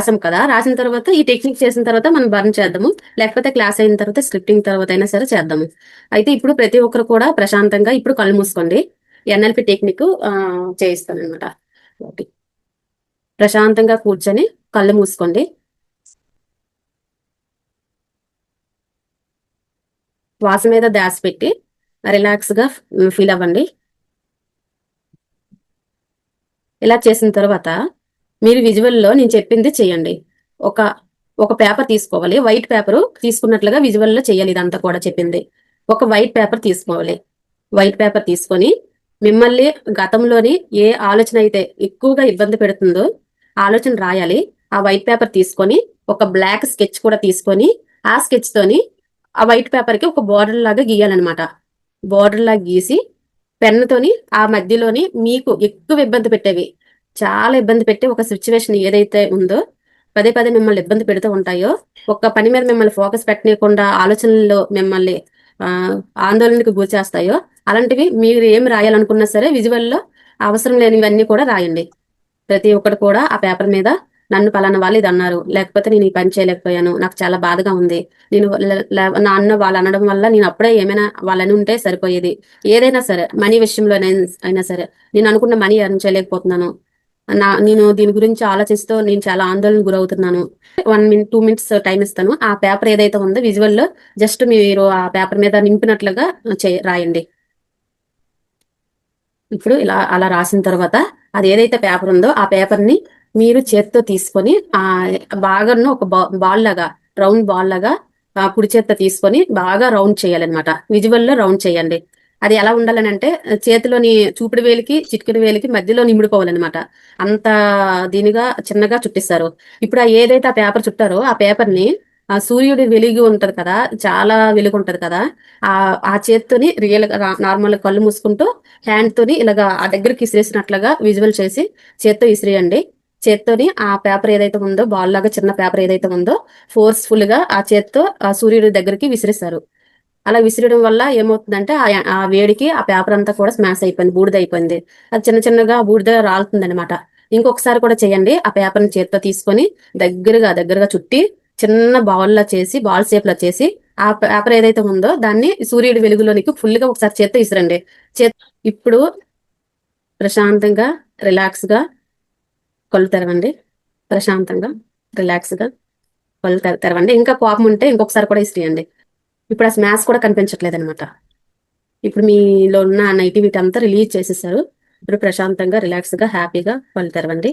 రాసాం కదా, రాసిన తర్వాత ఈ టెక్నిక్ చేసిన తర్వాత మనం బర్న్ చేద్దాము, లేకపోతే క్లాస్ అయిన తర్వాత స్క్రిప్టింగ్ తర్వాత అయినా సరే చేద్దాము. అయితే ఇప్పుడు ప్రతి ఒక్కరు కూడా ప్రశాంతంగా ఇప్పుడు కళ్ళు మూసుకోండి. ఎన్ఎల్పి టెక్నిక్ చేయిస్తాను అనమాట. ప్రశాంతంగా కూర్చొని కళ్ళు మూసుకోండి. శ్వాస మీద ధ్యాస పెట్టి రిలాక్స్ గా ఫీల్ అవ్వండి. ఇలా చేసిన తర్వాత మీరు విజువల్లో నేను చెప్పింది చేయండి. ఒక ఒక పేపర్ తీసుకోవాలి, వైట్ పేపర్ తీసుకున్నట్లుగా విజువల్లో చేయాలి. ఇదంతా కూడా చెప్పింది. ఒక వైట్ పేపర్ తీసుకోవాలి. వైట్ పేపర్ తీసుకొని మిమ్మల్ని గతంలోని ఏ ఆలోచన అయితే ఎక్కువగా ఇబ్బంది పెడుతుందో ఆలోచన రాయాలి. ఆ వైట్ పేపర్ తీసుకొని ఒక బ్లాక్ స్కెచ్ కూడా తీసుకొని ఆ స్కెచ్ తోని ఆ వైట్ పేపర్ కి ఒక బోర్డర్ లాగా గీయాలన్నమాట. బోర్డర్ లాగా గీసి పెన్నుతోని ఆ మధ్యలోని మీకు ఎక్కువ ఇబ్బంది పెట్టేవి, చాలా ఇబ్బంది పెట్టే ఒక సిచ్యువేషన్ ఏదైతే ఉందో, పదే పదే మిమ్మల్ని ఇబ్బంది పెడుతూ ఉంటాయో, ఒక్క పని మీద మిమ్మల్ని ఫోకస్ పెట్టనీయకుండా ఆలోచనల్లో మిమ్మల్ని ఆ ఆందోళనకు గురి చేస్తాయో అలాంటివి మీరు ఏం రాయాలనుకున్నా సరే విజువల్లో అవసరం లేనివన్నీ కూడా రాయండి. ప్రతి ఒక్కటి కూడా ఆ పేపర్ మీద నన్ను పలానా వాళ్ళు ఇది అన్నారు, లేకపోతే నేను ఈ పని చేయలేకపోయాను, నాకు చాలా బాధగా ఉంది, నేను నాన్న వాళ్ళు అనడం వల్ల నేను అప్పుడే ఏమైనా వాళ్ళని ఉంటే సరిపోయేది, ఏదైనా సరే మనీ విషయంలోనైనా సరే నేను అనుకున్న మనీ ఎర్న్ చేయలేకపోతున్నాను, నేను దీని గురించి ఆలోచిస్తూ నేను చాలా ఆందోళన గురవుతున్నాను. 1 మినిట్ 2 మినిట్స్ టైం ఇస్తాను. ఆ పేపర్ ఏదైతే ఉందో విజువల్లో జస్ట్ మీరు ఆ పేపర్ మీద నింపినట్లుగా రాయండి. ఇప్పుడు ఇలా అలా రాసిన తర్వాత అది ఏదైతే పేపర్ ఉందో ఆ పేపర్ ని మీరు చేత్తో తీసుకొని బాగాను ఒక బాల్ లాగా, రౌండ్ బాల్ లాగా కుడి చేత్తో తీసుకొని బాగా రౌండ్ చేయాలన్నమాట. విజువల్లో రౌండ్ చేయండి. అది ఎలా ఉండాలని అంటే చేతిలోని చూపుడు వేలికి చిటికెడు వేలికి మధ్యలో నిమిడిపోవాలన్నమాట. అంత దీనిగా చిన్నగా చుట్టిస్తారు. ఇప్పుడు ఏదైతే ఆ పేపర్ చుట్టారో ఆ పేపర్ ని సూర్యుడి వెలుగు ఉంటది కదా, చాలా వెలుగు ఉంటది కదా, ఆ చేత్తోని రియల్ నార్మల్ కళ్ళు మూసుకుంటూ హ్యాండ్ తోని ఇలాగా ఆ దగ్గరికి ఇసిరేసినట్లుగా విజువల్ చేసి చేత్తో ఇసిరేయండి. చేత్తోని ఆ పేపర్ ఏదైతే ఉందో బాల్ లాగా చిన్న పేపర్ ఏదైతే ఉందో ఫోర్స్ఫుల్ గా ఆ చేత్తో ఆ సూర్యుడి దగ్గరికి విసిరేస్తారు. అలా విసిరడం వల్ల ఏమవుతుందంటే ఆ వేడికి ఆ పేపర్ అంతా కూడా స్మాష్ అయిపోయింది, బూడిద అయిపోయింది. అది చిన్న చిన్నగా బూడిద రాలుతుంది అనమాట. ఇంకొకసారి కూడా చేయండి. ఆ పేపర్ ని చేత్తో తీసుకొని దగ్గరగా చుట్టి చిన్న బాల్ లా చేసి, బాల్ షేప్ లా చేసి ఆ పేపర్ ఏదైతే ఉందో దాన్ని సూర్యుడి వెలుగులోనికి ఫుల్ గా ఒకసారి చేత్తో ఇసిరండి. ఇప్పుడు ప్రశాంతంగా రిలాక్స్ గా కళ్ళు తెరవండి. ప్రశాంతంగా రిలాక్స్ గా కళ్ళు తెరవండి. ఇంకా కోపం ఉంటే ఇంకొకసారి కూడా ఇసిరియండి. ఇప్పుడు ఆ స్మాష్ కూడా కనిపించట్లేదు అనమాట. ఇప్పుడు మీలో ఉన్న నెగిటివిటీ అంతా రిలీజ్ చేసేసారు. ఇప్పుడు ప్రశాంతంగా రిలాక్స్ గా హ్యాపీగా కళ్ళు తెరవండి.